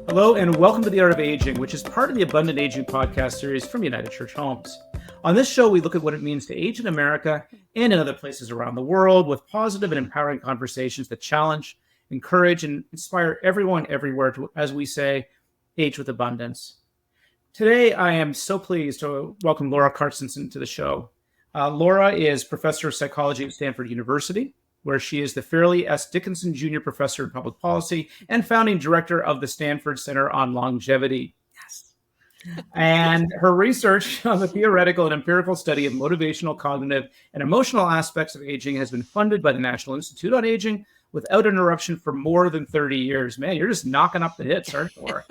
Hello and welcome to The Art of Aging, which is part of the Abundant Aging podcast series from United Church Homes. On this show, we look at what it means to age in America and in other places around the world with positive and empowering conversations that challenge, encourage, and inspire everyone everywhere to, as we say, age with abundance. Today, I am so pleased to welcome Laura Carstensen to the show. Laura is professor of psychology at Stanford University, where she is the Fairleigh S. Dickinson Jr. Professor in Public Policy and founding director of the Stanford Center on Longevity. Yes. And her research on the theoretical and empirical study of motivational, cognitive, and emotional aspects of aging has been funded by the National Institute on Aging without interruption for more than 30 years. Man, you're just knocking up the hits, aren't you, Laura?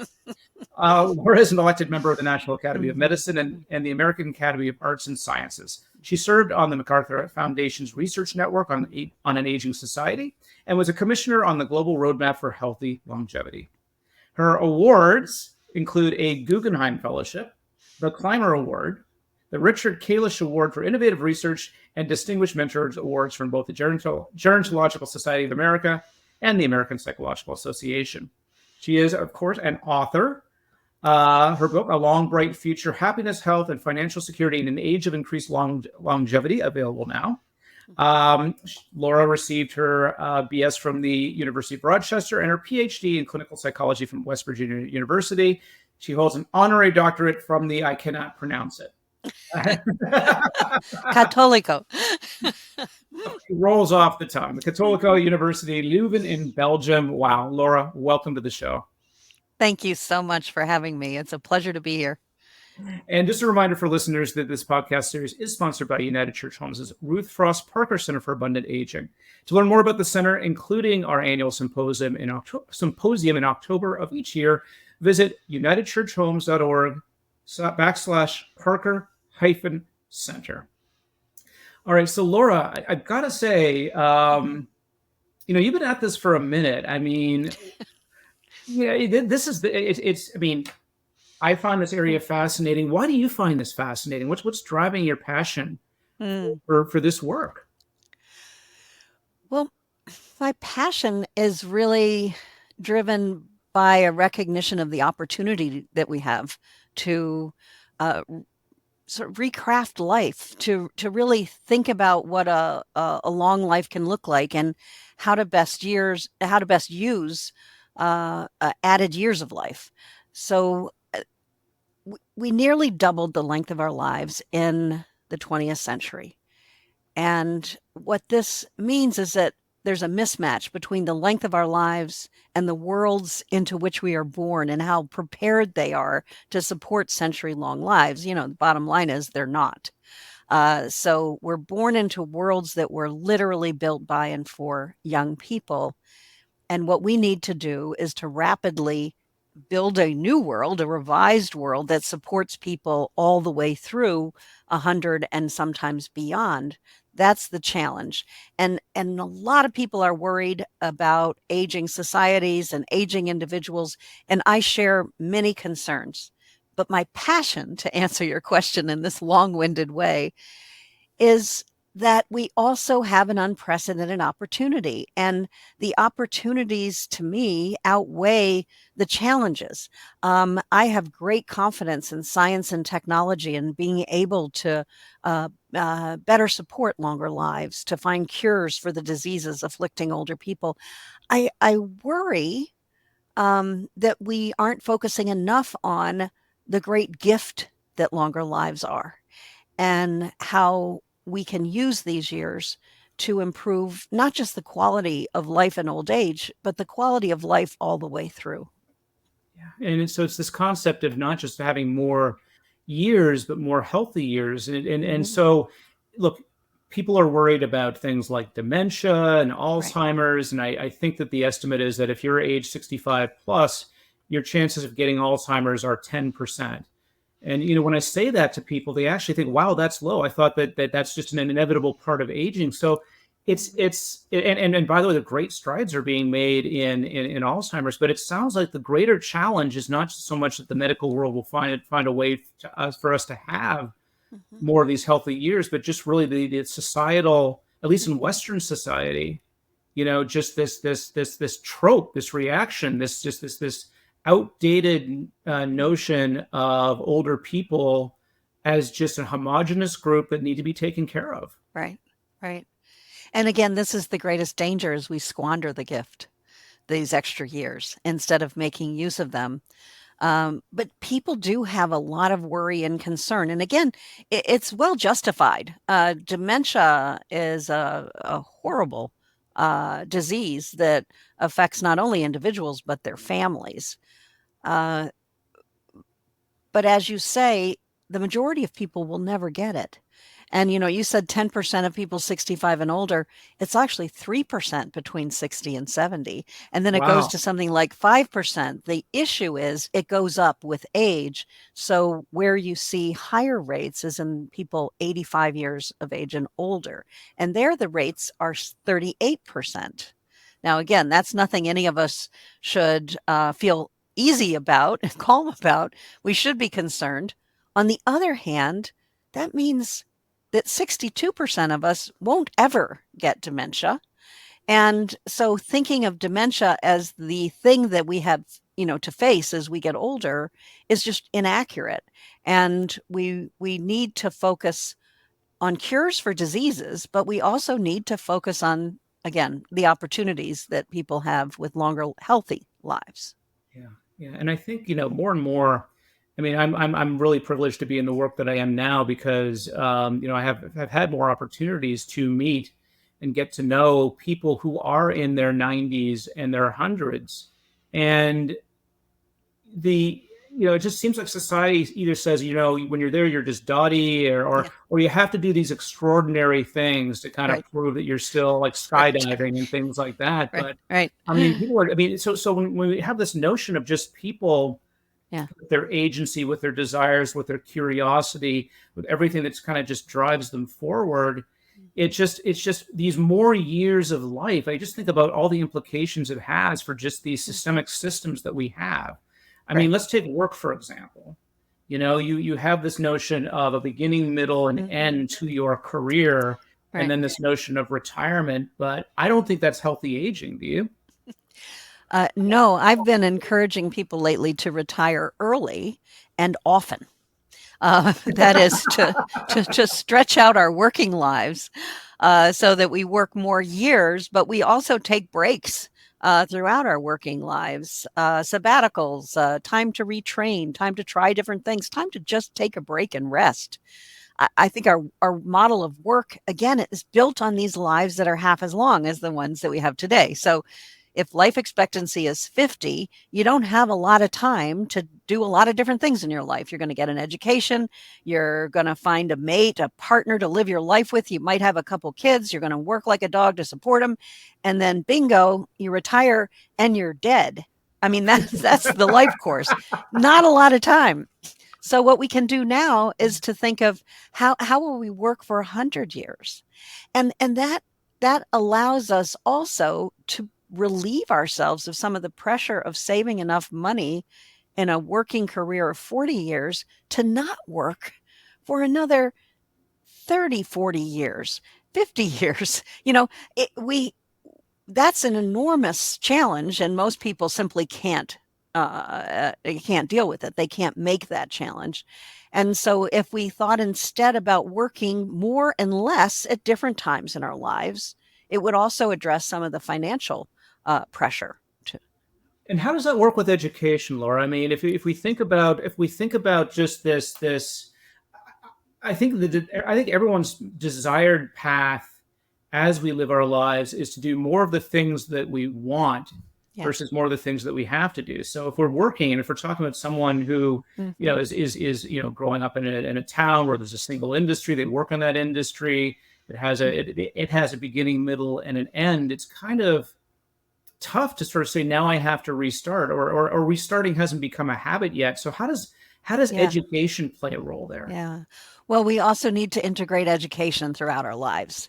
Laura is an elected member of the National Academy of Medicine and the American Academy of Arts and Sciences. She served on the MacArthur Foundation's Research Network on an Aging Society and was a commissioner on the Global Roadmap for Healthy Longevity. Her awards include a Guggenheim Fellowship, the Clymer Award, the Richard Kalish Award for Innovative Research, and Distinguished Mentors Awards from both the Gerontological Society of America and the American Psychological Association. She is, of course, an author. Her book, A Long, Bright Future, Happiness, Health, and Financial Security in an Age of Increased Longevity, available now. Laura received her BS from the University of Rochester and her PhD in clinical psychology from West Virginia University. She holds an honorary doctorate from the, I cannot pronounce it. Cattolico. She rolls off the tongue. The Cattolico University Leuven in Belgium. Wow. Laura, welcome to the show. Thank you so much for having me. It's a pleasure to be here. And just a reminder for listeners that this podcast series is sponsored by United Church Homes' Ruth Frost Parker Center for Abundant Aging. To learn more about the center, including our annual symposium in October of each year, visit unitedchurchhomes.org/Parker-Center. All right, so Laura, I've got to say, you've been at this for a minute. I mean, this is I find this area fascinating. Why do you find this fascinating? What's driving your passion for this work? Well, my passion is really driven by a recognition of the opportunity that we have to sort of recraft life, to really think about what a long life can look like and how to best use added years of life. So we nearly doubled the length of our lives in the 20th century. And what this means is that there's a mismatch between the length of our lives and the worlds into which we are born and how prepared they are to support century-long lives. You know, the bottom line is they're not. So we're born into worlds that were literally built by and for young people. And what we need to do is to rapidly build a new world, a revised world that supports people all the way through 100 and sometimes beyond. That's the challenge. And a lot of people are worried about aging societies and aging individuals, and I share many concerns. But my passion, to answer your question in this long-winded way, is that we also have an unprecedented opportunity. And the opportunities, to me, outweigh the challenges. I have great confidence in science and technology and being able to better support longer lives, to find cures for the diseases afflicting older people. I worry that we aren't focusing enough on the great gift that longer lives are and how we can use these years to improve not just the quality of life in old age, but the quality of life all the way through. Yeah. And so it's this concept of not just having more years, but more healthy years. And so, look, people are worried about things like dementia and Alzheimer's. Right. And I think that the estimate is that if you're age 65 plus, your chances of getting Alzheimer's are 10%. And, when I say that to people, they actually think, wow, that's low. I thought that's just an inevitable part of aging. So and by the way, the great strides are being made in Alzheimer's, but it sounds like the greater challenge is not so much that the medical world will find a way for us to have more of these healthy years, but just really the societal, at least in Western society, just this trope, this reaction, this outdated notion of older people as just a homogenous group that need to be taken care of. Right. Right. And again, this is the greatest danger is we squander the gift, these extra years, instead of making use of them. But people do have a lot of worry and concern. And again, it's well justified. Dementia is a horrible disease that affects not only individuals, but their families. Uh, but as you say, the majority of people will never get it. And, you said 10% of people 65 and older. It's actually 3% between 60 and 70. And then it goes Wow. to something like 5%. The issue is it goes up with age. So where you see higher rates is in people 85 years of age and older. And there the rates are 38%. Now, again, that's nothing any of us should feel easy about, calm about. We should be concerned. On the other hand, that means that 62% of us won't ever get dementia. And so thinking of dementia as the thing that we have, to face as we get older is just inaccurate. And we need to focus on cures for diseases, but we also need to focus on, again, the opportunities that people have with longer, healthy lives. Yeah, yeah, and I think more and more. I mean, I'm really privileged to be in the work that I am now because I've had more opportunities to meet and get to know people who are in their 90s and their hundreds, and the it just seems like society either says when you're there you're just dotty Yeah. or you have to do these extraordinary things to kind of Right. prove that you're still like Right. skydiving and things like that. Right. But Right. I mean, people are. I mean, so when we have this notion of just people Yeah. with their agency, with their desires, with their curiosity, with everything that's kind of just drives them forward, it's just these more years of life. I just think about all the implications it has for just these systemic systems that we have. I mean, Right. let's take work for example. You have this notion of a beginning, middle, and Mhm. end to your career, and Right. then this notion of retirement. But I don't think that's healthy aging. Do you? No, I've been encouraging people lately to retire early and often. That is to stretch out our working lives so that we work more years, but we also take breaks throughout our working lives, sabbaticals, time to retrain, time to try different things, time to just take a break and rest. I think our model of work, again, is built on these lives that are half as long as the ones that we have today. So if life expectancy is 50, you don't have a lot of time to do a lot of different things in your life. You're going to get an education. You're going to find a mate, a partner to live your life with. You might have a couple kids. You're going to work like a dog to support them. And then bingo, you retire and you're dead. I mean, that's the life course. Not a lot of time. So what we can do now is to think of how will we work for 100 years? And that allows us also to relieve ourselves of some of the pressure of saving enough money in a working career of 40 years to not work for another 30, 40 years, 50 years. We that's an enormous challenge, and most people simply can't deal with it. They can't make that challenge. And so if we thought instead about working more and less at different times in our lives, it would also address some of the financial pressure. And how does that work with education, Laura? I mean, if we think about just this, I think everyone's desired path as we live our lives is to do more of the things that we want Yeah. versus more of the things that we have to do. So if we're working, and if we're talking about someone who Mhm. is growing up in a town where there's a single industry, they work in that industry. It has a beginning, middle, and an end. It's kind of tough to sort of say now I have to restart, or restarting hasn't become a habit yet. So how does Yeah. education play a role there? Yeah. Well, we also need to integrate education throughout our lives.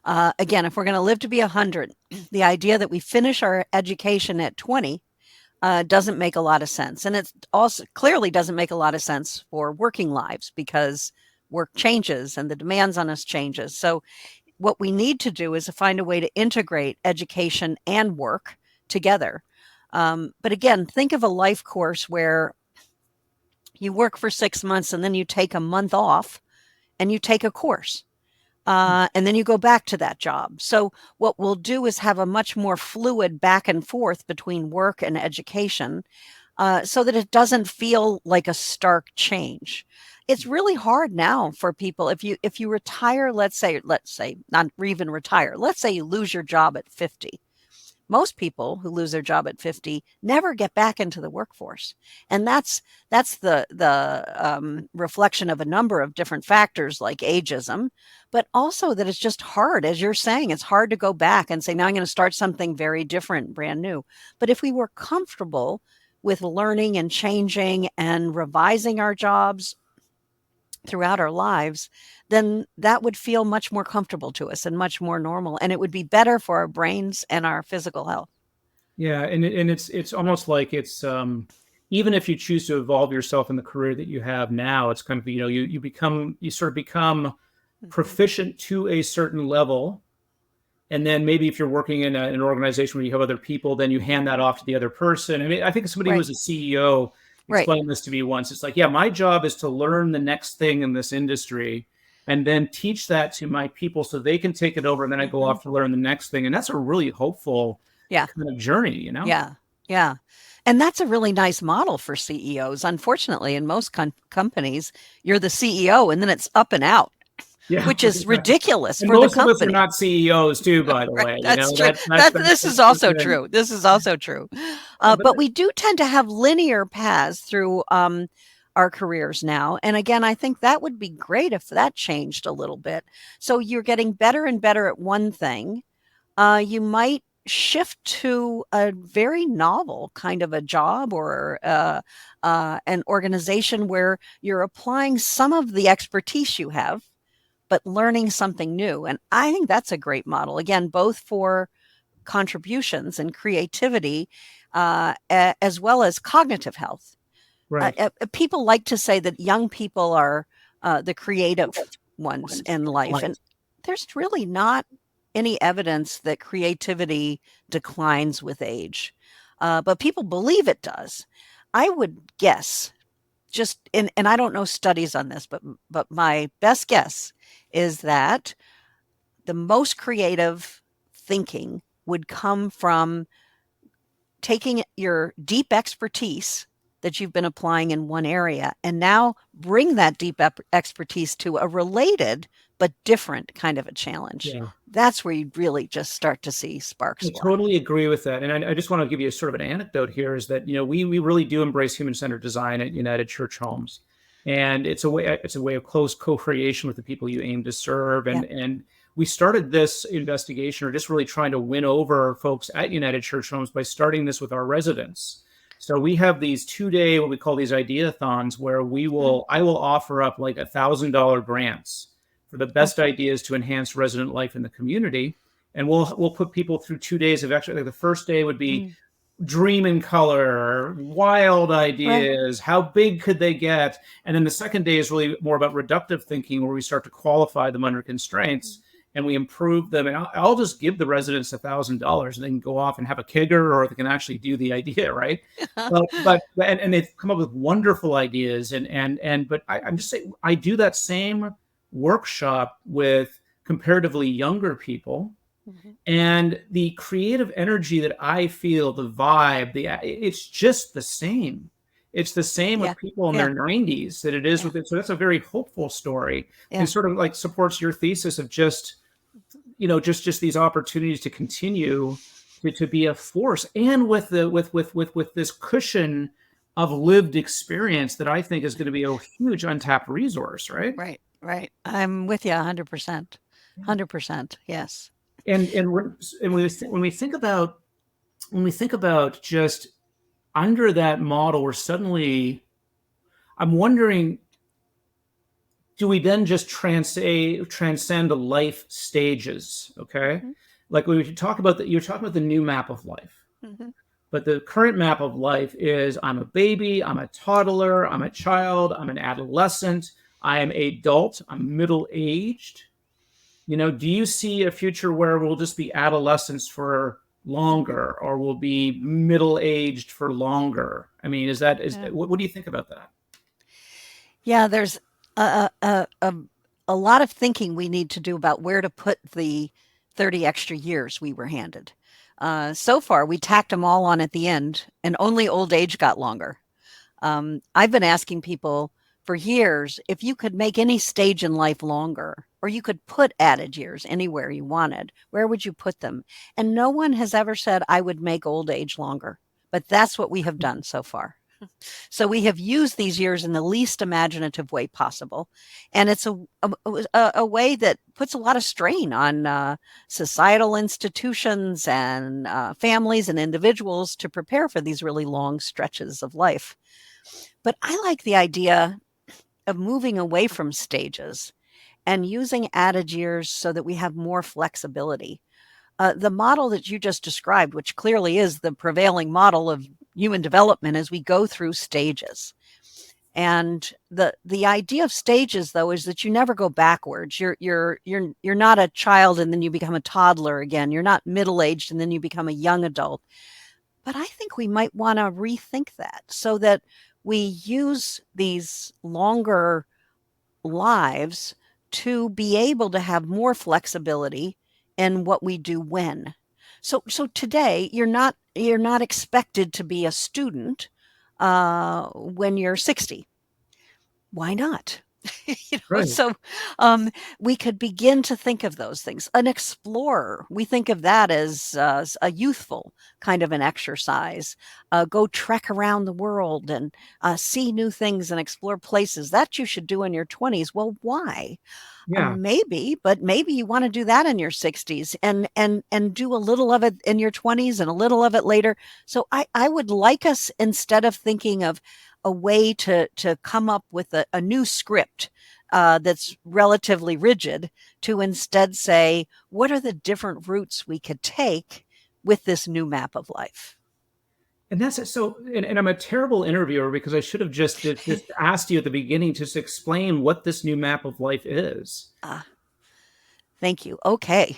Again, if we're going to live to be 100, the idea that we finish our education at 20 doesn't make a lot of sense. And it also clearly doesn't make a lot of sense for working lives because work changes and the demands on us changes. So what we need to do is to find a way to integrate education and work together. But again, think of a life course where you work for 6 months and then you take a month off and you take a course. And then you go back to that job. So what we'll do is have a much more fluid back and forth between work and education, so that it doesn't feel like a stark change. It's really hard now for people. If you retire, let's say not even retire, let's say you lose your job at 50. Most people who lose their job at 50 never get back into the workforce. And that's the reflection of a number of different factors like ageism, but also that it's just hard. As you're saying, it's hard to go back and say, now I'm going to start something very different, brand new. But if we were comfortable with learning and changing and revising our jobs throughout our lives, then that would feel much more comfortable to us and much more normal. And it would be better for our brains and our physical health. Yeah, and it's almost like it's even if you choose to evolve yourself in the career that you have now, it's kind of, you sort of become proficient to a certain level. And then maybe if you're working in an organization where you have other people, then you hand that off to the other person. I mean, I think somebody who was a CEO explained this to me once. It's like, yeah, my job is to learn the next thing in this industry and then teach that to my people so they can take it over. And then I go off to learn the next thing. And that's a really hopeful kind of journey, Yeah. Yeah. And that's a really nice model for CEOs. Unfortunately, in most companies, you're the CEO and then it's up and out. Yeah, which is ridiculous for the company. Most of us are not CEOs too, by the way. That's true. This is also true. This is also true. But we do tend to have linear paths through our careers now. And again, I think that would be great if that changed a little bit. So you're getting better and better at one thing. You might shift to a very novel kind of a job or an organization where you're applying some of the expertise you have, but learning something new. And I think that's a great model, again, both for contributions and creativity, as well as cognitive health. Right. People like to say that young people are the creative ones in life. And there's really not any evidence that creativity declines with age. But people believe it does. I would guess, and I don't know studies on this, but my best guess is that the most creative thinking would come from taking your deep expertise that you've been applying in one area and now bring that deep expertise to a related but different kind of a challenge. Yeah. That's where you really just start to see sparks. I totally agree with that. And I just want to give you a sort of an anecdote here is that, we really do embrace human-centered design at United Church Homes. And it's a way of close co-creation with the people you aim to serve. And we started this investigation, or just really trying to win over folks at United Church Homes, by starting this with our residents. So we have these 2-day, what we call these ideathons, where I will offer up like $1,000 grants for the best ideas to enhance resident life in the community. And we'll put people through 2 days of actually, like the first day would be dream in color, wild ideas, how big could they get? And then the second day is really more about reductive thinking, where we start to qualify them under constraints and we improve them. And I'll just give the residents $1,000 and they can go off and have a kigger, or they can actually do the idea, right? but they've come up with wonderful ideas. But I'm just saying, I do that same workshop with comparatively younger people. And the creative energy that I feel, the vibe, it's just the same. It's the same with people in their 90s that it is with it. So that's a very hopeful story, and sort of like supports your thesis of just these opportunities to continue to be a force, and with this cushion of lived experience that I think is going to be a huge untapped resource, right? Right. I'm with you 100%. 100%. Yes. And when we think about just under that model, we're suddenly, I'm wondering, do we then just transcend life stages? Okay, like when you talk about you're talking about the new map of life, but the current map of life is: I'm a baby, I'm a toddler, I'm a child, I'm an adolescent, I am adult, I'm middle aged. Do you see a future where we'll just be adolescents for longer or will be middle aged for longer. I mean, Yeah. what do you think about that? Yeah, there's a lot of thinking we need to do about where to put the 30 extra years we were handed. So far, we tacked them all on at the end, and only old age got longer. I've been asking people for years if you could make any stage in life longer, or you could put added years anywhere you wanted, where would you put them? And no one has ever said, I would make old age longer. But that's what we have done so far. So we have used these years in the least imaginative way possible. And it's a way that puts a lot of strain on societal institutions and families and individuals to prepare for these really long stretches of life. But I like the idea of moving away from stages and using added years so that we have more flexibility. The model that you just described, which clearly is the prevailing model of human development as we go through stages. And the idea of stages, though, is that you never go backwards. You're not a child and then you become a toddler again. You're not middle aged and then you become a young adult. But I think we might want to rethink that so that we use these longer lives to be able to have more flexibility in what we do when. So today you're not expected to be a student when you're 60. Why not? Right. So we could begin to think of those things. An explorer, we think of that as a youthful kind of an exercise. Go trek around the world and see new things and explore places. That you should do in your 20s. Well, why? Yeah. Maybe, but maybe you want to do that in your 60s and do a little of it in your 20s and a little of it later. So I would like us, instead of thinking of a way to come up with a new script that's relatively rigid, to instead say, what are the different routes we could take with this new map of life? And that's it. So, and I'm a terrible interviewer because I should have just asked you at the beginning to just explain what this new map of life is. Ah, thank you. Okay.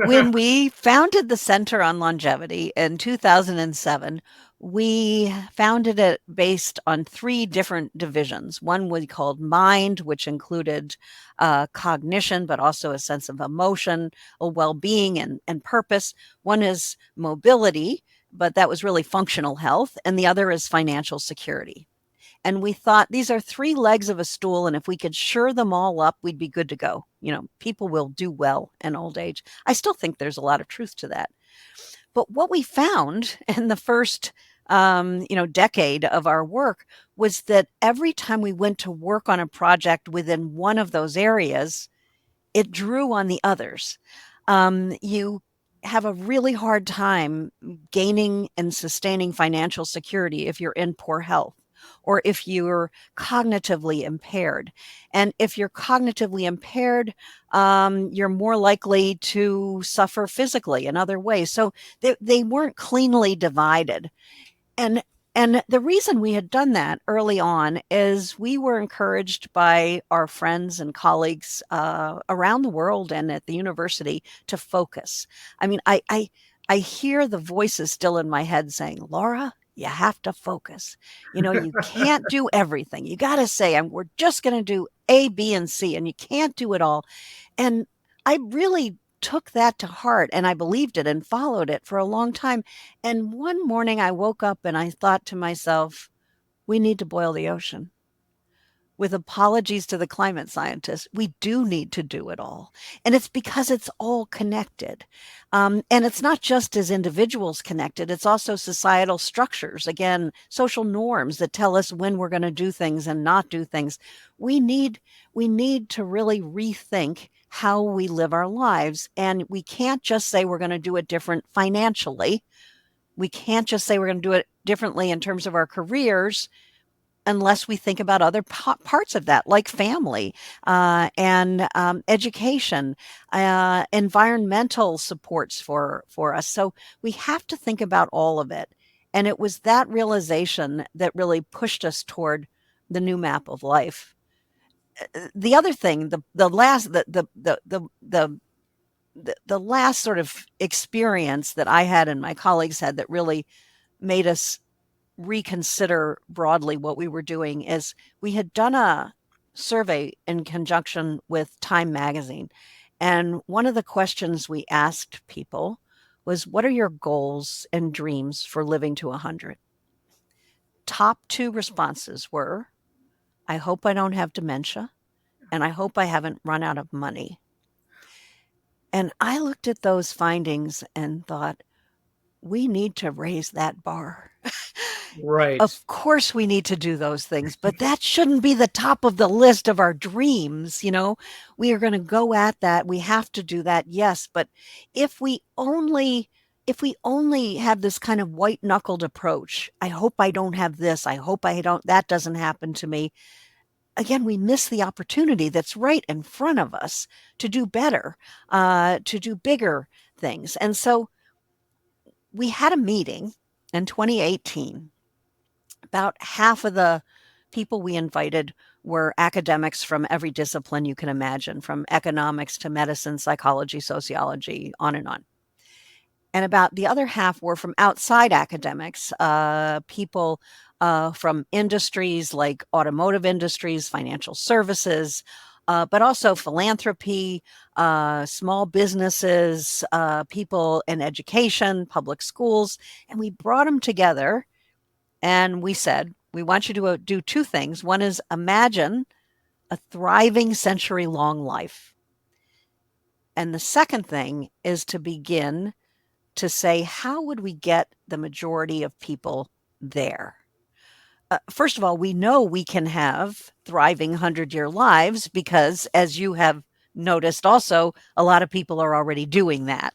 When we founded the Center on Longevity in 2007, we founded it based on three different divisions. One we called Mind, which included cognition, but also a sense of emotion, a well being, and purpose. One is Mobility, but that was really functional health. And the other is financial security. And we thought these are three legs of a stool. And if we could shore them all up, we'd be good to go. People will do well in old age. I still think there's a lot of truth to that. But what we found in the first, decade of our work was that every time we went to work on a project within one of those areas, it drew on the others. You have a really hard time gaining and sustaining financial security if you're in poor health or if you're cognitively impaired. And if you're cognitively impaired, you're more likely to suffer physically in other ways. So they weren't cleanly divided. And and the reason we had done that early on is we were encouraged by our friends and colleagues around the world and at the university to focus. I mean, I hear the voices still in my head saying, Laura, you have to focus. You can't do everything. You got to say, we're just going to do A, B, and C, and you can't do it all. And I really took that to heart and I believed it and followed it for a long time. And one morning I woke up and I thought to myself, we need to boil the ocean. With apologies to the climate scientists, we do need to do it all. And it's because it's all connected. And it's not just as individuals connected, it's also societal structures, again, social norms that tell us when we're going to do things and not do things. We need to really rethink how we live our lives. And we can't just say we're going to do it different financially. We can't just say we're going to do it differently in terms of our careers unless we think about other parts of that, like family and education, environmental supports for us. So we have to think about all of it. And it was that realization that really pushed us toward the new map of life. The other thing, the last, the the last sort of experience that I had and my colleagues had that really made us reconsider broadly what we were doing is we had done a survey in conjunction with Time magazine. And one of the questions we asked people was, what are your goals and dreams for living to 100? Top two responses were, I hope I don't have dementia, and I hope I haven't run out of money. And I looked at those findings and thought, we need to raise that bar. Right. Of course we need to do those things, but that shouldn't be the top of the list of our dreams. We are going to go at that. We have to do that. Yes. But if we only have this kind of white knuckled approach, I hope I don't have this. I hope that doesn't happen to me. Again, we miss the opportunity that's right in front of us to do better, to do bigger things. And so we had a meeting in 2018. About half of the people we invited were academics from every discipline you can imagine, from economics to medicine, psychology, sociology, on and on. And about the other half were from outside academics, people from industries like automotive industries, financial services, but also philanthropy, small businesses, people in education, public schools. And we brought them together and we said, we want you to do two things. One is imagine a thriving century-long life. And the second thing is to begin to say, how would we get the majority of people there? First of all, we know we can have thriving 100-year lives because, as you have noticed also, a lot of people are already doing that.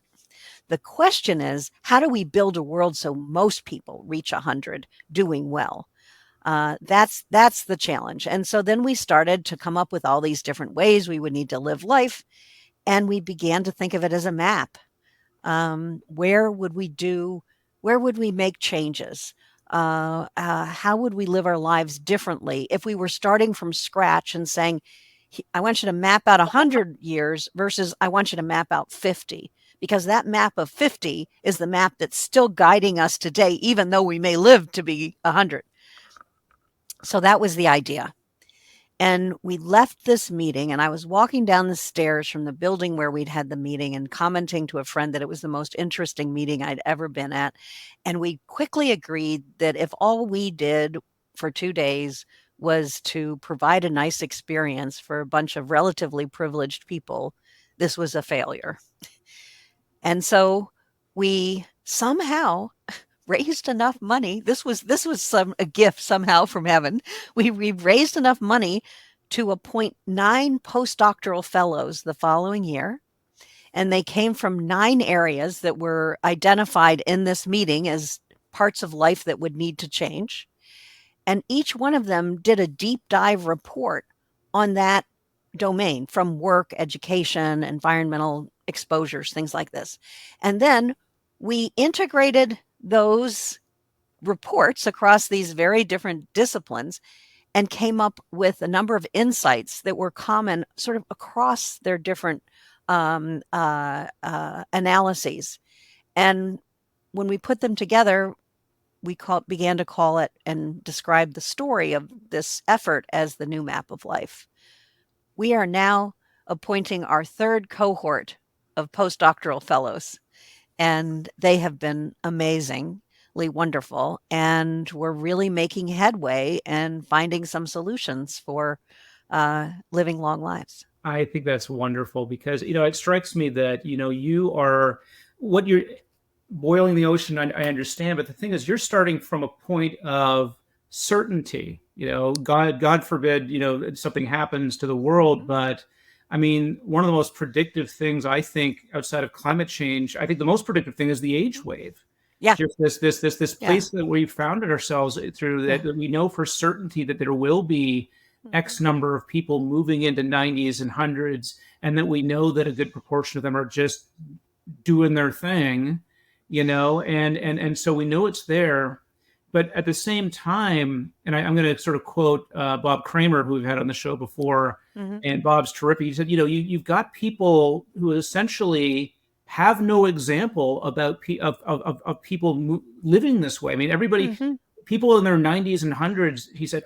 The question is, how do we build a world so most people reach 100 doing well? That's the challenge. And so then we started to come up with all these different ways we would need to live life. And we began to think of it as a map. Where would we make changes? How would we live our lives differently if we were starting from scratch and saying, I want you to map out 100 years versus I want you to map out 50? Because that map of 50 is the map that's still guiding us today, even though we may live to be 100. So that was the idea. And we left this meeting, and I was walking down the stairs from the building where we'd had the meeting and commenting to a friend that it was the most interesting meeting I'd ever been at. And we quickly agreed that if all we did for 2 days was to provide a nice experience for a bunch of relatively privileged people, this was a failure. And so we somehow raised enough money. This was a gift somehow from heaven. We raised enough money to appoint 9 postdoctoral fellows the following year. And they came from 9 areas that were identified in this meeting as parts of life that would need to change. And each one of them did a deep dive report on that domain, from work, education, environmental exposures, things like this. And then we integrated those reports across these very different disciplines and came up with a number of insights that were common sort of across their different analyses. And when we put them together, we began to call it and describe the story of this effort as the new map of life. We are now appointing our 3rd cohort of postdoctoral fellows, and they have been amazingly wonderful. And we're really making headway and finding some solutions for living long lives. I think that's wonderful because, it strikes me that, you are what you're boiling the ocean. I understand. But the thing is, you're starting from a point of certainty. God forbid, something happens to the world. But I mean, one of the most predictive things, I think, outside of climate change, I think the most predictive thing is the age wave. Yeah. Just this place that we've founded ourselves through, that we know for certainty that there will be X number of people moving into 90s and 100s, and that we know that a good proportion of them are just doing their thing, and so we know it's there. But at the same time, and I'm going to sort of quote Bob Kramer, who we've had on the show before, Mm-hmm. and Bob's terrific. He said, you've got people who essentially have no example of people living this way. I mean, Mm-hmm. people in their 90s and hundreds, he said,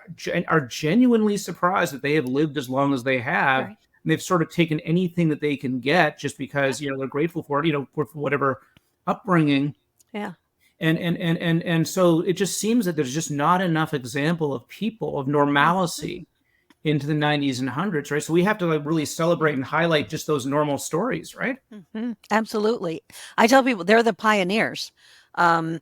are genuinely surprised that they have lived as long as they have. Right. And they've sort of taken anything that they can get just because, they're grateful for it, for whatever upbringing. Yeah. And so it just seems that there's just not enough example of people of normalcy into the 90s and hundreds, right? So we have to like really celebrate and highlight just those normal stories, right? Mm-hmm. Absolutely. I tell people they're the pioneers, um,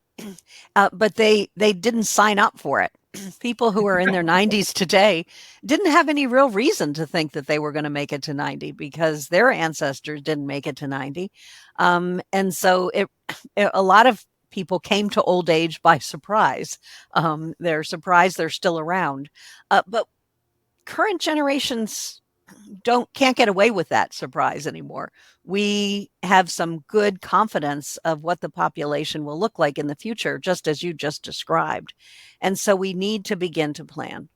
but they didn't sign up for it. People who are in their 90s today didn't have any real reason to think that they were going to make it to 90 because their ancestors didn't make it to 90. And so a lot of people came to old age by surprise. They're surprised they're still around. But current generations can't get away with that surprise anymore. We have some good confidence of what the population will look like in the future, just as you just described. And so we need to begin to plan.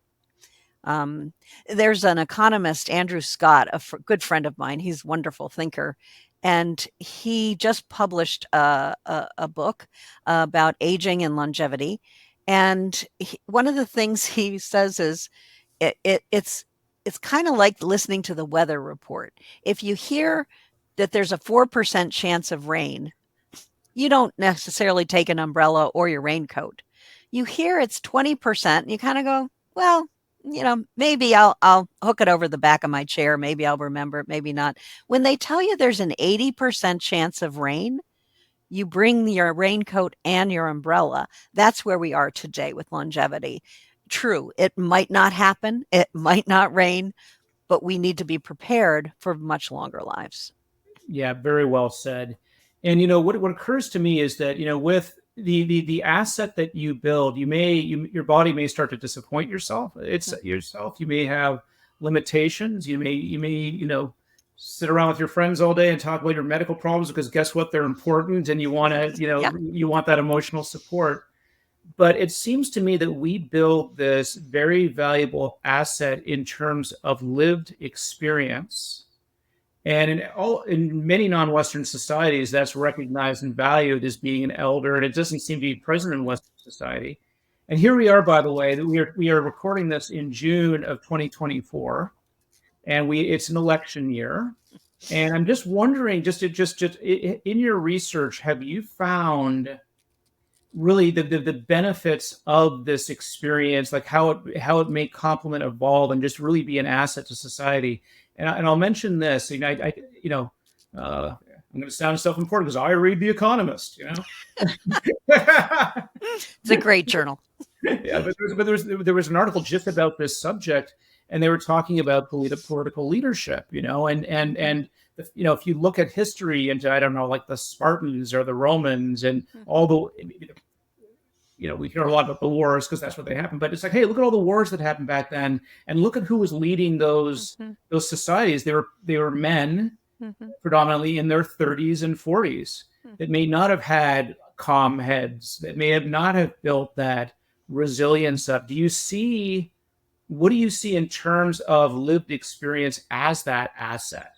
Um, there's an economist, Andrew Scott, good friend of mine. He's a wonderful thinker. And he just published a book about aging and longevity. And one of the things he says is it's kind of like listening to the weather report. If you hear that there's a 4% chance of rain, you don't necessarily take an umbrella or your raincoat. You hear it's 20%, and you kind of go, well, maybe I'll hook it over the back of my chair. Maybe I'll remember it, maybe not. When they tell you there's an 80% chance of rain, you bring your raincoat and your umbrella. That's where we are today with longevity. True, it might not happen, it might not rain, but we need to be prepared for much longer lives. Yeah, very well said. And what occurs to me is that with the asset that you build, your body may start to disappoint yourself. You may have limitations. You may sit around with your friends all day and talk about your medical problems because guess what? They're important, and you want to Yeah. you want that emotional support. But it seems to me that we build this very valuable asset in terms of lived experience, and in many non-Western societies, that's recognized and valued as being an elder, and it doesn't seem to be present in Western society. And here we are, by the way, that we are recording this in June of 2024, and it's an election year. And I'm just wondering, just in your research, have you found really the benefits of this experience, like how it may complement, evolve, and just really be an asset to society? And I'll mention this. I'm going to sound self-important because I read The Economist. It's a great journal. Yeah, but there was an article just about this subject, and they were talking about political leadership. If you look at history into, I don't know, like the Spartans or the Romans and all the we hear a lot about the wars because that's what they happened. But it's like, hey, look at all the wars that happened back then, and look at who was leading those societies. They were men, predominantly in their 30s and 40s, that may not have had calm heads, that may have not have built that resilience up. What do you see in terms of lived experience as that asset?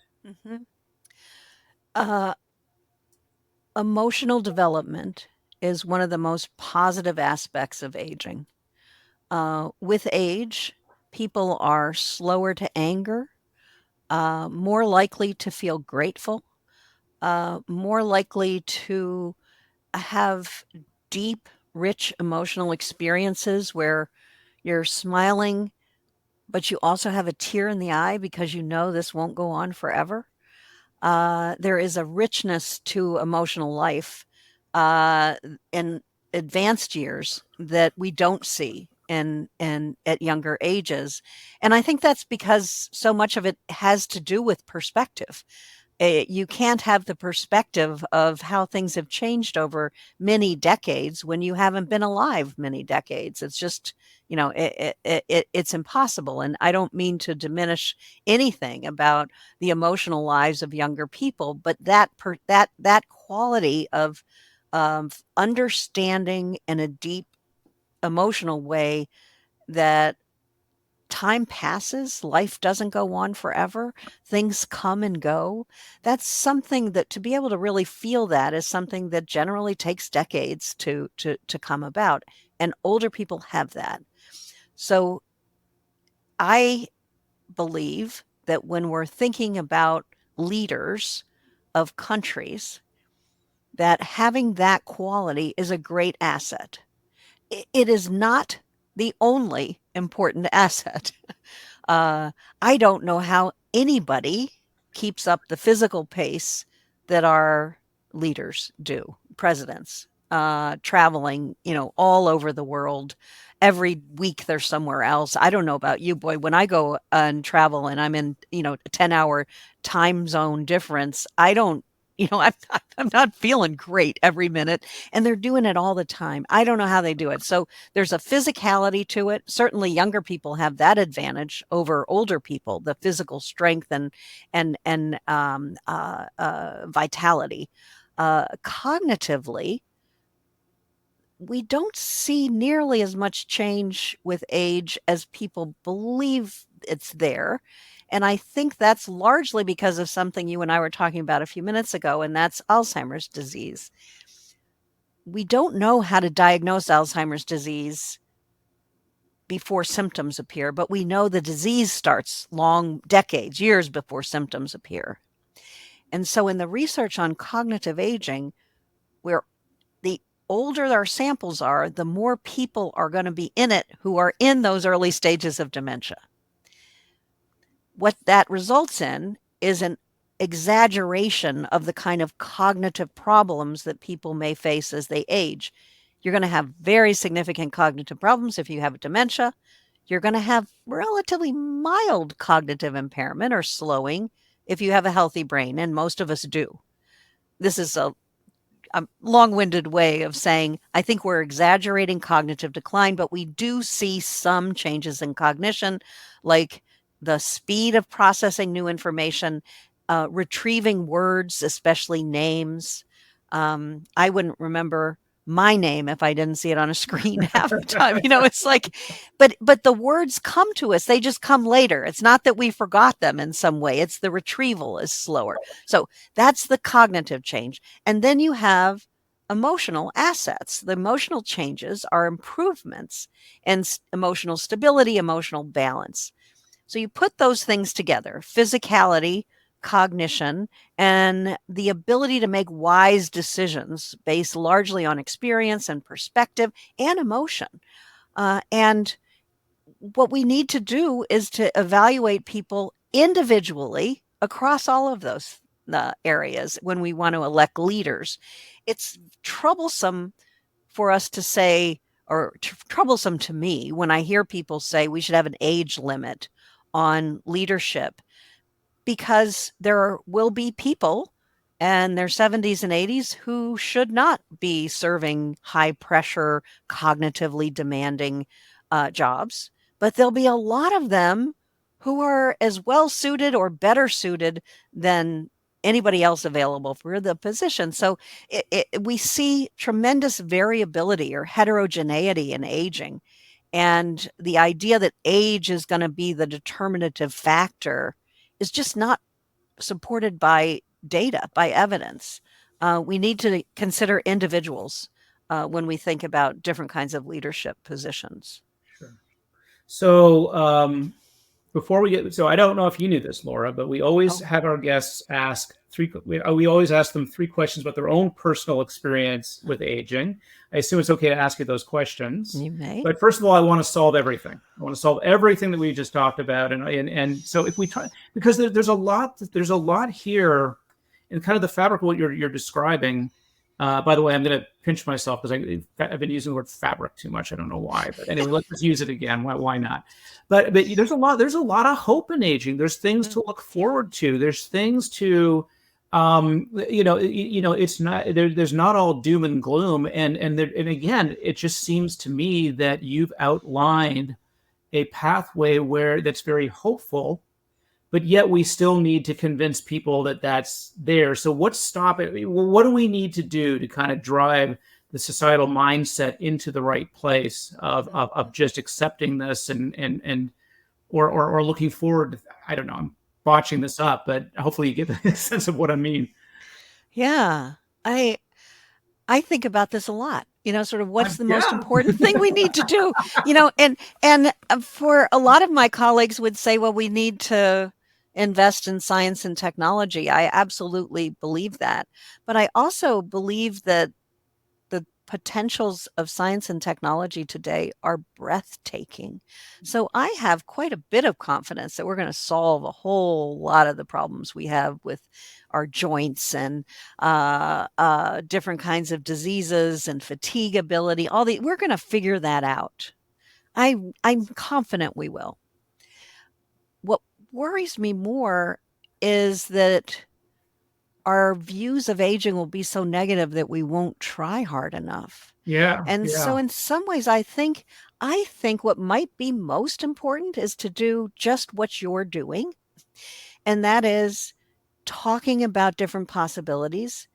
Emotional development is one of the most positive aspects of aging. With age, people are slower to anger, more likely to feel grateful, more likely to have deep, rich emotional experiences where you're smiling, but you also have a tear in the eye because you know this won't go on forever. There is a richness to emotional life in advanced years that we don't see in at younger ages. And I think that's because so much of it has to do with perspective. You can't have the perspective of how things have changed over many decades when you haven't been alive many decades. It's just, it's impossible. And I don't mean to diminish anything about the emotional lives of younger people, but that quality of understanding in a deep emotional way that time passes, life doesn't go on forever, things come and go. That's something that to be able to really feel that is something that generally takes decades to come about. And older people have that. So I believe that when we're thinking about leaders of countries, that having that quality is a great asset. It is not the only important asset. I don't know how anybody keeps up the physical pace that our leaders do, presidents, traveling, all over the world. Every week they're somewhere else. I don't know about you, boy. When I go and travel and I'm in, a 10-hour time zone difference, I don't, I'm not feeling great every minute. And they're doing it all the time. I don't know how they do it. So there's a physicality to it. Certainly younger people have that advantage over older people, the physical strength and vitality. Cognitively, we don't see nearly as much change with age as people believe it's there. And I think that's largely because of something you and I were talking about a few minutes ago, and that's Alzheimer's disease. We don't know how to diagnose Alzheimer's disease before symptoms appear, but we know the disease starts decades, years before symptoms appear. And so in the research on cognitive aging, where the older our samples are, the more people are going to be in it who are in those early stages of dementia. What that results in is an exaggeration of the kind of cognitive problems that people may face as they age. You're going to have very significant cognitive problems if you have dementia. You're going to have relatively mild cognitive impairment or slowing if you have a healthy brain, and most of us do. This is a long-winded way of saying I think we're exaggerating cognitive decline, but we do see some changes in cognition, like the speed of processing new information, retrieving words, especially names. I wouldn't remember my name if I didn't see it on a screen half the time. It's like, but the words come to us. They just come later. It's not that we forgot them in some way. It's the retrieval is slower. So that's the cognitive change. And then you have emotional assets. The emotional changes are improvements in emotional stability, emotional balance. So you put those things together, physicality, cognition, and the ability to make wise decisions based largely on experience and perspective and emotion. And what we need to do is to evaluate people individually across all of those areas when we want to elect leaders. It's troublesome for us to say, or troublesome to me when I hear people say we should have an age limit on leadership, because there will be people in their 70s and 80s who should not be serving high pressure, cognitively demanding jobs. But there'll be a lot of them who are as well suited or better suited than anybody else available for the position. So we see tremendous variability or heterogeneity in aging. And the idea that age is going to be the determinative factor is just not supported by data, by evidence. We need to consider individuals when we think about different kinds of leadership positions. Sure. So so I don't know if you knew this, Laura, but we always have our guests ask we always ask them 3 questions about their own personal experience with aging. I assume it's okay to ask you those questions. You may. But first of all, I want to solve everything. I want to solve everything that we just talked about. And so if we try, because there's a lot here in kind of the fabric of what you're describing. By the way, I'm going to pinch myself because I've been using the word fabric too much. I don't know why, but anyway, let's just use it again. Why not? But there's a lot of hope in aging. There's things to look forward to. There's things to, it's not there's not all doom and gloom. And again, it just seems to me that you've outlined a pathway that's very hopeful. But yet we still need to convince people that that's there. So what's stopping? What do we need to do to kind of drive the societal mindset into the right place of just accepting this? And or looking forward? I don't know. I'm botching this up, but hopefully you get a sense of what I mean. Yeah. I think about this a lot, sort of what's the most Yeah. important thing we need to do, and for a lot of my colleagues would say, well, we need to invest in science and technology. I absolutely believe that. But I also believe that the potentials of science and technology today are breathtaking. So I have quite a bit of confidence that we're going to solve a whole lot of the problems we have with our joints and different kinds of diseases and fatigability. We're going to figure that out. I'm confident we will. What worries me more is that our views of aging will be so negative that we won't try hard enough. Yeah. And so Yeah. in some ways, I think what might be most important is to do just what you're doing. And that is talking about different possibilities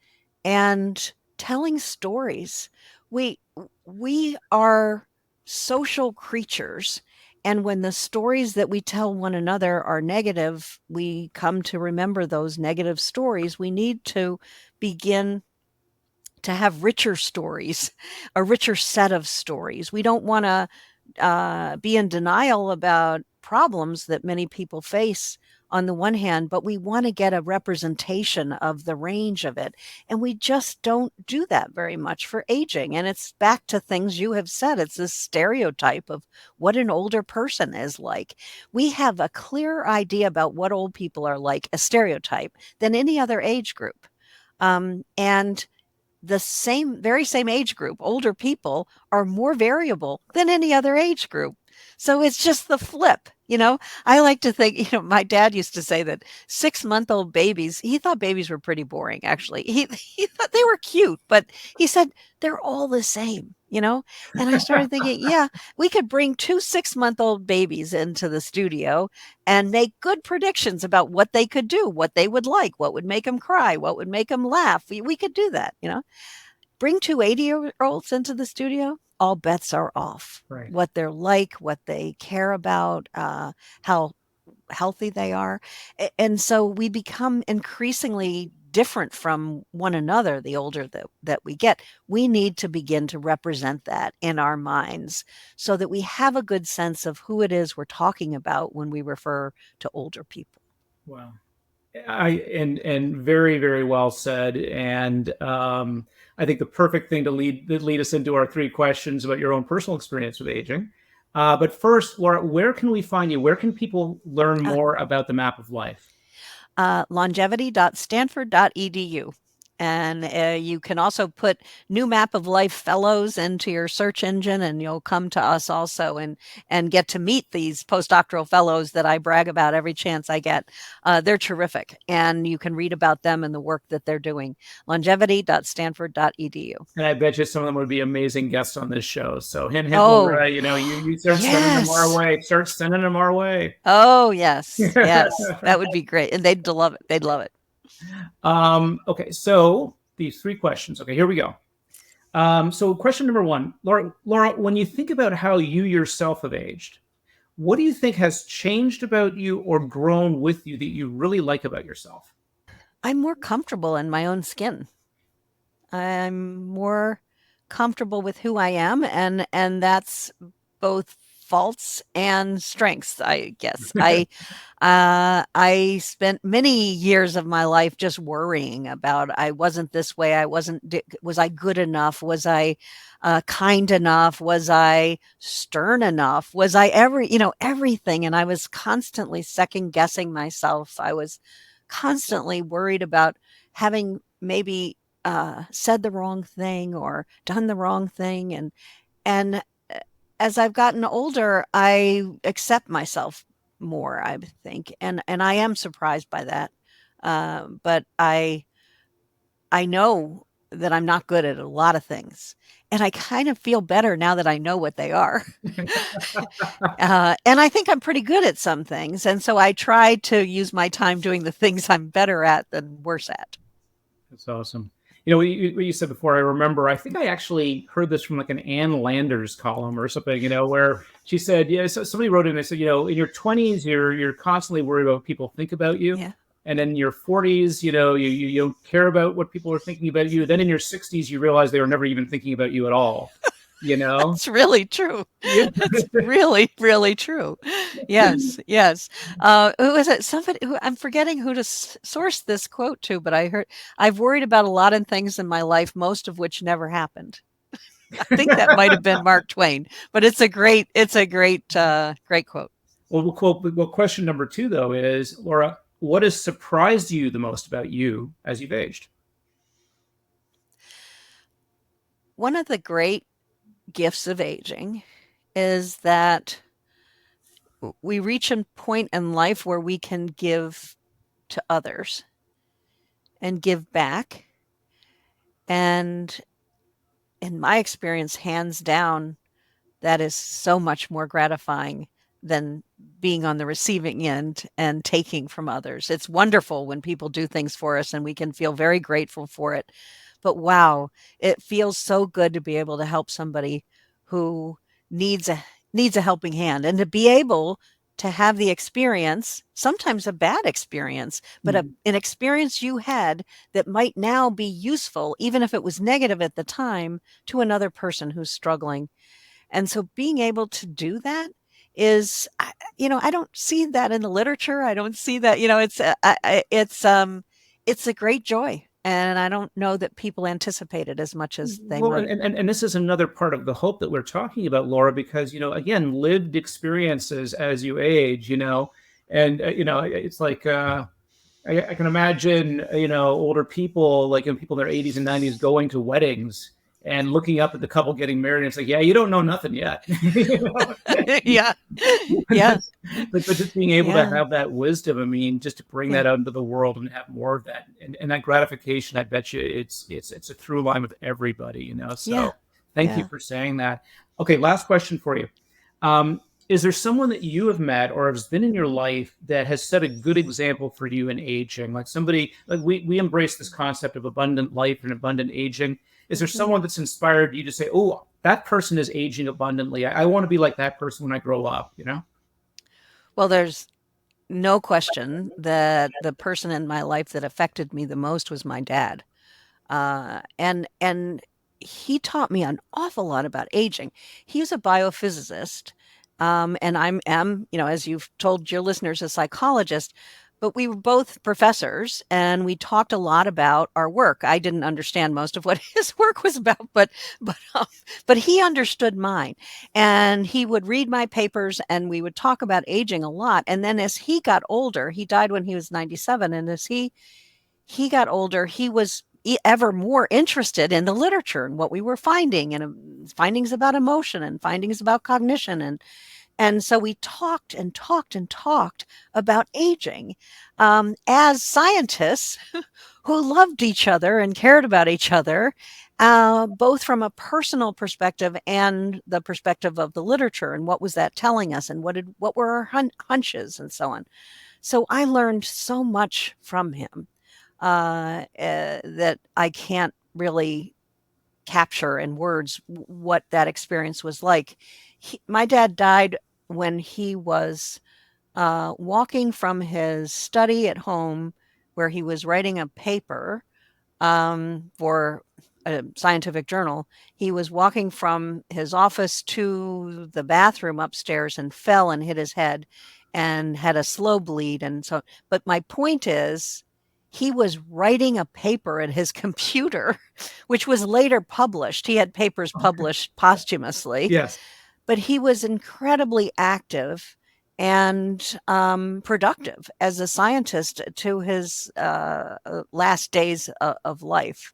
and telling stories. We we are social creatures, and when the stories that we tell one another are negative, we come to remember those negative stories. We need to begin to have richer stories, a richer set of stories. We don't want to be in denial about problems that many people face on the one hand, but we want to get a representation of the range of it. And we just don't do that very much for aging. And it's back to things you have said. It's this stereotype of what an older person is like. We have a clearer idea about what old people are like, a stereotype, than any other age group. And the very same age group, older people, are more variable than any other age group. So it's just the flip. I like to think, my dad used to say that 6-month-old babies, he thought babies were pretty boring, actually. He thought they were cute, but he said they're all the same, And I started thinking, yeah, we could bring 2 6-month-old babies into the studio and make good predictions about what they could do, what they would like, what would make them cry, what would make them laugh. We could do that. Bring 2 80-year-olds into the studio, all bets are off. Right. What they're like, what they care about, how healthy they are. And so we become increasingly different from one another the older that we get. We need to begin to represent that in our minds so that we have a good sense of who it is we're talking about when we refer to older people. Wow. And very, very well said. And I think the perfect thing to lead us into our 3 questions about your own personal experience with aging. But first, Laura, where can we find you? Where can people learn more about the map of life? Longevity.stanford.edu. And you can also put New Map of Life Fellows into your search engine, and you'll come to us also and get to meet these postdoctoral fellows that I brag about every chance I get. They're terrific, and you can read about them and the work that they're doing. Longevity.stanford.edu. And I bet you some of them would be amazing guests on this show. So hint, hint, Oh, Laura, you start sending them our yes. way. Start sending them our way. Oh, yes. Yes. That would be great. And they'd love it. They'd love it. Okay, so these 3 questions. Okay, here we go. So question number 1, Laura, when you think about how you yourself have aged, what do you think has changed about you or grown with you that you really like about yourself? I'm more comfortable in my own skin. I'm more comfortable with who I am, and that's both faults and strengths, I guess. I spent many years of my life just worrying about I wasn't this way. Was I good enough? Was I kind enough? Was I stern enough? Was I everything? And I was constantly second guessing myself. I was constantly worried about having maybe said the wrong thing or done the wrong thing. And as I've gotten older, I accept myself more, I think, and I am surprised by that. But I know that I'm not good at a lot of things, and I kind of feel better now that I know what they are. And I think I'm pretty good at some things, and so I try to use my time doing the things I'm better at than worse at. That's awesome. what you said before, I remember, I think I actually heard this from like an Ann Landers column or something, where she said, yeah, so somebody wrote in, they said, in your 20s, you're constantly worried about what people think about you. Yeah. And then in your 40s, you don't care about what people are thinking about you. Then in your 60s, you realize they were never even thinking about you at all, you know? That's really true. Yeah. That's really, really true. Yes, yes. Who was it? Somebody who I'm forgetting who to source this quote to, but I heard I've worried about a lot of things in my life, most of which never happened. I think that might have been Mark Twain, but great quote. Well, question number two, though, is Laura, what has surprised you the most about you as you've aged? One of the great gifts of aging is that we reach a point in life where we can give to others and give back. And in my experience, hands down, that is so much more gratifying than being on the receiving end and taking from others. It's wonderful when people do things for us and we can feel very grateful for it. But wow, it feels so good to be able to help somebody who needs a needs a helping hand, and to be able to have the experience, sometimes a bad experience, but an experience you had that might now be useful, even if it was negative at the time, to another person who's struggling. And so being able to do that is, I don't see that in the literature. I don't see that, it's a great joy. And I don't know that people anticipate it as much as they Well, might. and this is another part of the hope that we're talking about, Laura, because, again, lived experiences as you age, and, it's like, I can imagine, older people, like people in their 80s and 90s going to weddings and looking up at the couple getting married. And it's like, yeah, you don't know nothing yet. Yeah. Yeah. But just being able to Yeah. have that wisdom, I mean, just to bring Yeah. that out into the world and have more of that, and that gratification, I bet you it's a through line with everybody, Yeah. So thank you Yeah. for saying that. Okay, last question for you. Is there someone that you have met or has been in your life that has set a good example for you in aging? Like somebody, like we embrace this concept of abundant life and abundant aging. Is there Mhm. someone that's inspired you to say, oh, that person is aging abundantly. I want to be like that person when I grow up? Well, there's no question that the person in my life that affected me the most was my dad. And he taught me an awful lot about aging. He was a biophysicist, and am, as you've told your listeners, a psychologist. But we were both professors, and we talked a lot about our work. I didn't understand most of what his work was about, but um, but he understood mine, and he would read my papers, and we would talk about aging a lot. And then as he got older, he died when he was 97, and as he got older, he was ever more interested in the literature and what we were finding, and findings about emotion and findings about cognition. And so we talked and talked and talked about aging as scientists who loved each other and cared about each other, both from a personal perspective and the perspective of the literature, and what was that telling us, and what were our hunches and so on. So I learned so much from him that I can't really capture in words what that experience was like. My dad died when he was walking from his study at home, where he was writing a paper for a scientific journal. He was walking from his office to the bathroom upstairs and fell and hit his head and had a slow bleed. And so, but my point is, he was writing a paper at his computer, which was later published. He had papers published posthumously, Yes. but he was incredibly active and productive as a scientist to his last days of life.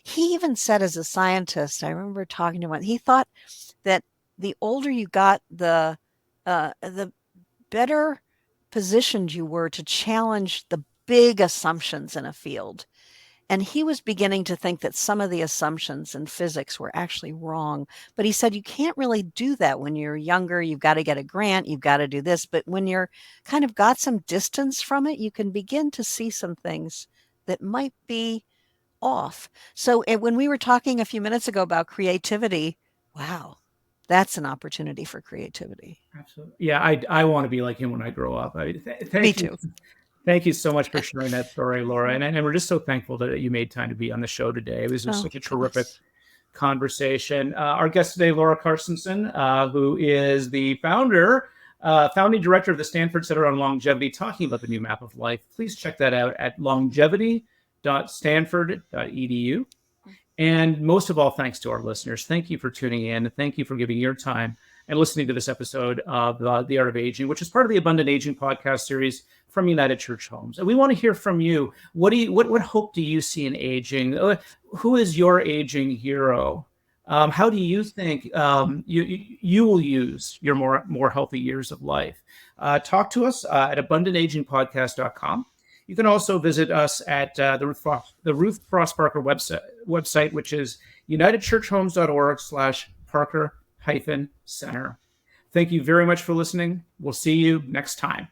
He even said, as a scientist, I remember talking to him, he thought that the older you got, the better positioned you were to challenge the big assumptions in a field. And he was beginning to think that some of the assumptions in physics were actually wrong. But he said, you can't really do that when you're younger. You've got to get a grant. You've got to do this. But when you're kind of got some distance from it, you can begin to see some things that might be off. So when we were talking a few minutes ago about creativity, wow, that's an opportunity for creativity. Absolutely. Yeah, I want to be like him when I grow up. Me too. Thank you so much for sharing that story, Laura. And we're just so thankful that you made time to be on the show today. It was just such a terrific conversation. Our guest today, Laura Carstensen, who is the founding director of the Stanford Center on Longevity, talking about the new map of life. Please check that out at longevity.stanford.edu. And most of all, thanks to our listeners. Thank you for tuning in. Thank you for giving your time and listening to this episode of The Art of Aging, which is part of the Abundant Aging podcast series from United Church Homes. And we want to hear from you. What hope do you see in aging? Who is your aging hero? How do you think you will use your more healthy years of life? Talk to us at abundantagingpodcast.com. You can also visit us at the Ruth Frost Parker website, which is unitedchurchhomes.org/Parker-Center. Thank you very much for listening. We'll see you next time.